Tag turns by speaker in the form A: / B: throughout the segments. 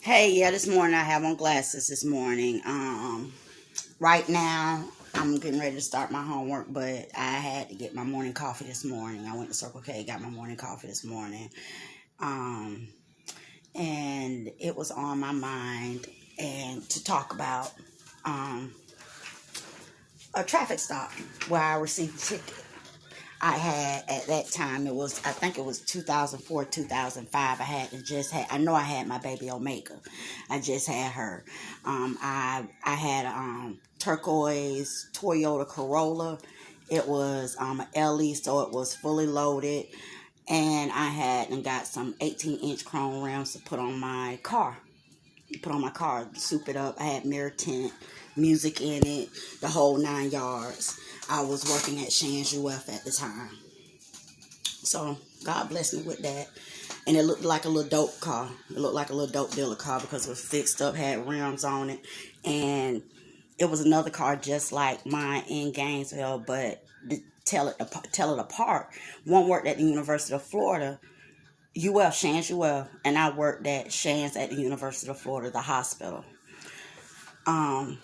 A: Hey, yeah, this morning I have on glasses this morning. Right now I'm getting ready to start my homework, but I had to get my morning coffee this morning. I went to Circle K, got my morning coffee this morning. Um, and it was on my mind and to talk about um a traffic stop where I received a ticket. I had at that time, I think it was 2004, 2005. I know I had my baby Omega. I just had her. I had a turquoise Toyota Corolla. It was an LE, so it was fully loaded. And I had and got some 18-inch chrome rims to put on my car. Soup it up. I had mirror tint, music in it, the whole 9 yards. I was working at Shands UF at the time. So God blessed me with that. And it looked like a little dope car. It looked like a little dope dealer car because it was fixed up, had rims on it. And it was another car just like mine in Gainesville, but to tell it apart. One worked at the University of Florida, UF, Shands UF, and I worked at Shands at the University of Florida, the hospital. Um,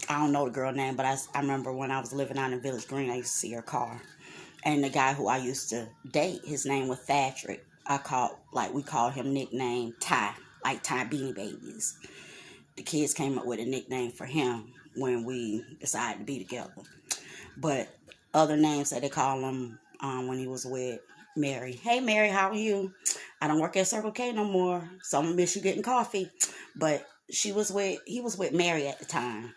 A: I don't know the girl name, but I remember when I was living out in Village Green, I used to see her car. And the guy who I used to date, his name was Thatcher. We called him nickname Ty, like Ty Beanie Babies. The kids came up with a nickname for him when we decided to be together. But other names that they call him when he was with Mary. Hey Mary, how are you? I don't work at Circle K no more, so I'm gonna miss you getting coffee. But he was with Mary at the time.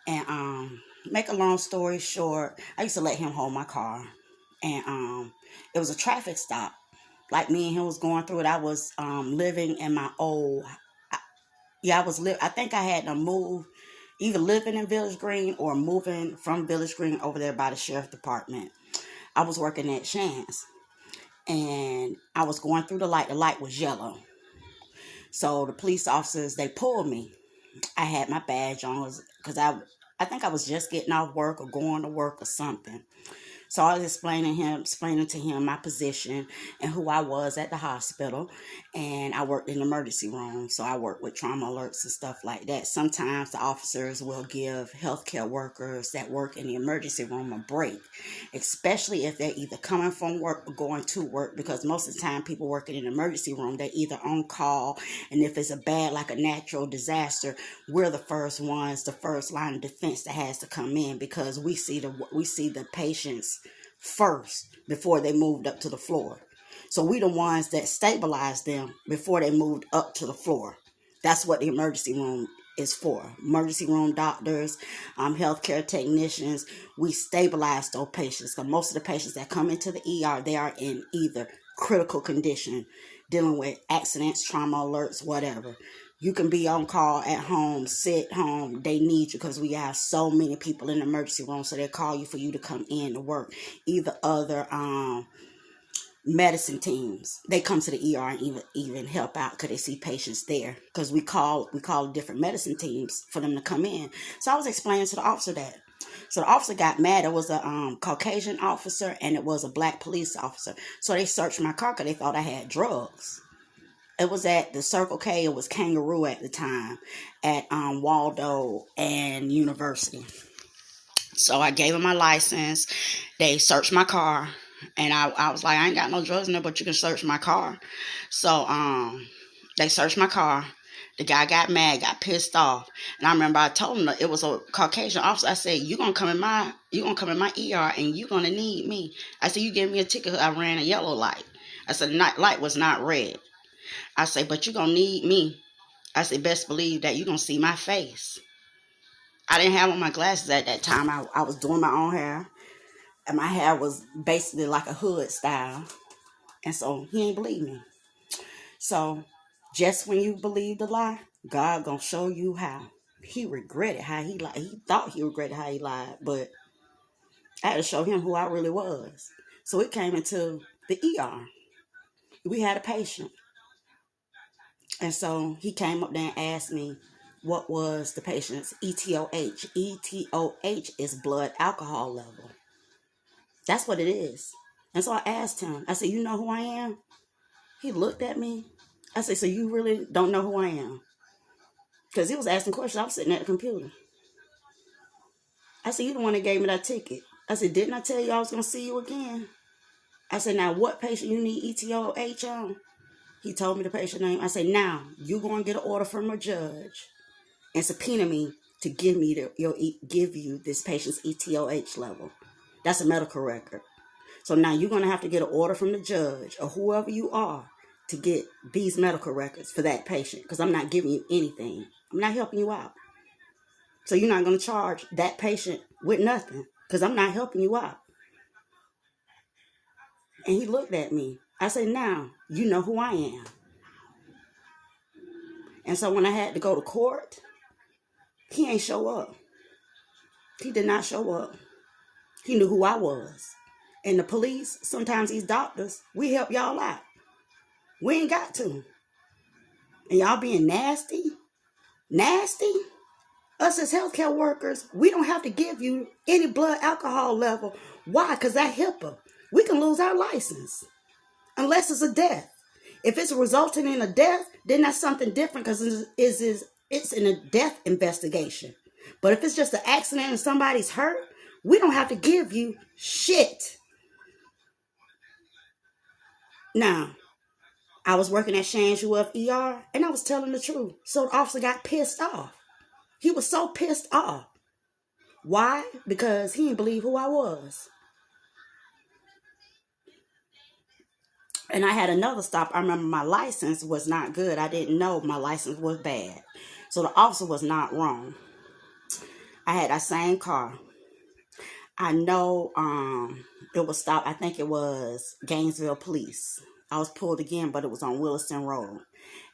A: And make a long story short, I used to let him hold my car. And it was a traffic stop. Like me and him was going through it. I was living in my old I think I had to move, either living in Village Green or moving from Village Green over there by the sheriff department. I was working at Shands. And I was going through the light. The light was yellow. So the police officers, they pulled me. I had my badge on because I think I was just getting off work or going to work or something. So I was explaining to him my position and who I was at the hospital. And I worked in the emergency room. So I worked with trauma alerts and stuff like that. Sometimes the officers will give healthcare workers that work in the emergency room a break, especially if they're either coming from work or going to work, because most of the time people working in the emergency room, they're either on call. And if it's like a natural disaster, we're the first line of defense that has to come in, because we see the patients first before they moved up to the floor. So we the ones that stabilized them before they moved up to the floor. That's what the emergency room is for. Emergency room doctors, healthcare technicians, we stabilize those patients. Because most of the patients that come into the ER, they are in either critical condition, dealing with accidents, trauma alerts, whatever. You can be on call at home, sit home. They need you because we have so many people in the emergency room. So they call you for you to come in to work. Either other medicine teams, they come to the ER and even help out because they see patients there. Because we call different medicine teams for them to come in. So I was explaining to the officer that. So the officer got mad. It was a Caucasian officer and it was a black police officer. So they searched my car because they thought I had drugs. It was at the Circle K. It was Kangaroo at the time at Waldo and University. So I gave them my license. They searched my car. And I was like, I ain't got no drugs in there, but you can search my car. So they searched my car. The guy got mad, got pissed off. And I remember I told him that it was a Caucasian officer. I said, you're gonna come in my ER and you're gonna need me. I said, you gave me a ticket, I ran a yellow light. I said, the light was not red. I say, but you're going to need me. I say, best believe that you're going to see my face. I didn't have on my glasses at that time. I was doing my own hair. And my hair was basically like a hood style. And so he ain't believe me. So just when you believe the lie, God going to show you how. He regretted how he lied. He thought he regretted how he lied. But I had to show him who I really was. So we came into the ER. We had a patient. And so he came up there and asked me what was the patient's ETOH. ETOH is blood alcohol level. That's what it is. And so I asked him, I said, you know who I am? He looked at me. I said, so you really don't know who I am? Because he was asking questions. I was sitting at the computer. I said, you the one that gave me that ticket. I said, didn't I tell you I was going to see you again? I said, now what patient you need ETOH on? He told me the patient name. I said, now you going to get an order from a judge and subpoena me to give you this patient's ETOH level. That's a medical record. So now you're going to have to get an order from the judge or whoever you are to get these medical records for that patient, because I'm not giving you anything. I'm not helping you out. So you're not going to charge that patient with nothing because I'm not helping you out. And he looked at me. I said, now you know who I am. And so when I had to go to court, he ain't show up. He did not show up. He knew who I was. And the police, sometimes these doctors, we help y'all out. We ain't got to. And y'all being nasty. Us as healthcare workers, we don't have to give you any blood alcohol level. Why? Because that HIPAA. We can lose our license unless it's a death. If it's resulting in a death, then that's something different because it's in a death investigation. But if it's just an accident and somebody's hurt, we don't have to give you shit. Now, I was working at Shands UF ER and I was telling the truth. So the officer got pissed off. He was so pissed off. Why? Because he didn't believe who I was. And I had another stop. I remember my license was not good. I didn't know my license was bad. So the officer was not wrong. I had that same car. I know it was stopped. I think it was Gainesville Police. I was pulled again, but it was on Williston Road.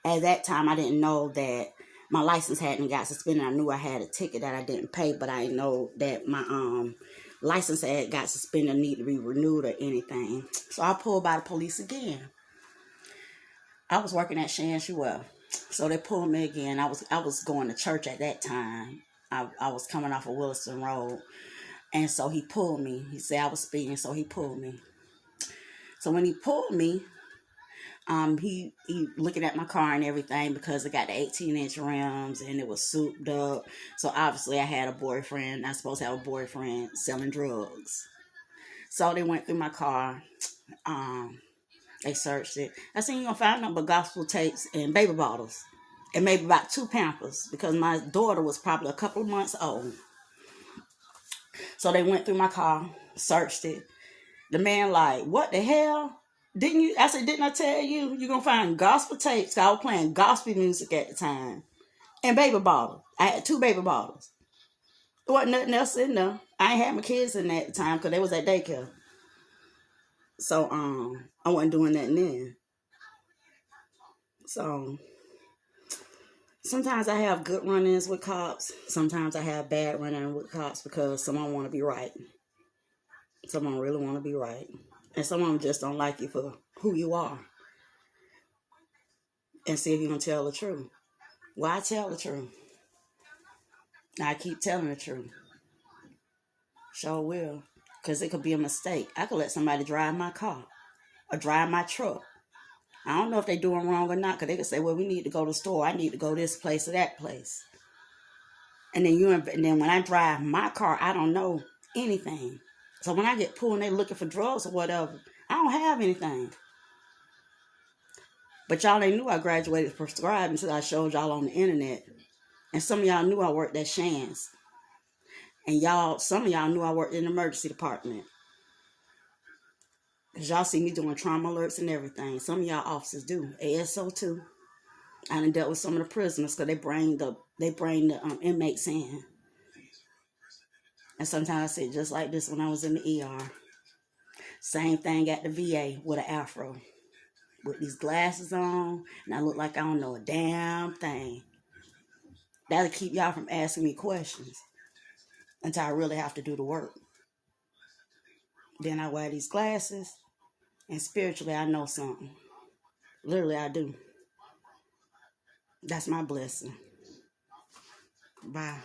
A: At that time, I didn't know that my license hadn't got suspended. I knew I had a ticket that I didn't pay, but I didn't know that my license had got suspended and needed to be renewed or anything. So I pulled by the police again. I was working at Shands UF. So they pulled me again. I was going to church at that time. I was coming off of Williston Road. And so he pulled me. He said I was speeding, so he pulled me. So when he pulled me, he looking at my car and everything because it got the 18-inch rims and it was souped up. So obviously I had a boyfriend. I'm supposed to have a boyfriend selling drugs. So they went through my car. They searched it. I said, you gonna find nothing but gospel tapes and baby bottles. And maybe about 2 Pampers because my daughter was probably a couple of months old. So they went through my car, searched it. The man like, what the hell? Didn't you? I said, didn't I tell you? You're going to find gospel tapes. I was playing gospel music at the time. And baby bottles. I had 2 baby bottles. There wasn't nothing else in there. I ain't had my kids in there at the time because they was at daycare. So I wasn't doing that then. So sometimes I have good run-ins with cops. Sometimes I have bad run-ins with cops because someone want to be right. Someone really want to be right. And some of them just don't like you for who you are. And see if you're going to tell the truth. Well, I tell the truth. I keep telling the truth. Sure will. Because it could be a mistake. I could let somebody drive my car. Or drive my truck. I don't know if they're doing wrong or not. Because they could say, well, we need to go to the store. I need to go this place or that place. And then when I drive my car, I don't know anything. So when I get pulled and they looking for drugs or whatever, I don't have anything. But y'all ain't knew I graduated prescribed until I showed y'all on the internet. And some of y'all knew I worked at Shands. And some of y'all knew I worked in the emergency department. Because y'all see me doing trauma alerts and everything. Some of y'all officers do. ASO too. I done dealt with some of the prisoners because they bring the inmates in. And sometimes I sit just like this when I was in the ER. Same thing at the VA with an afro. With these glasses on. And I look like I don't know a damn thing. That'll keep y'all from asking me questions. Until I really have to do the work. Then I wear these glasses. And spiritually I know something. Literally I do. That's my blessing. Bye.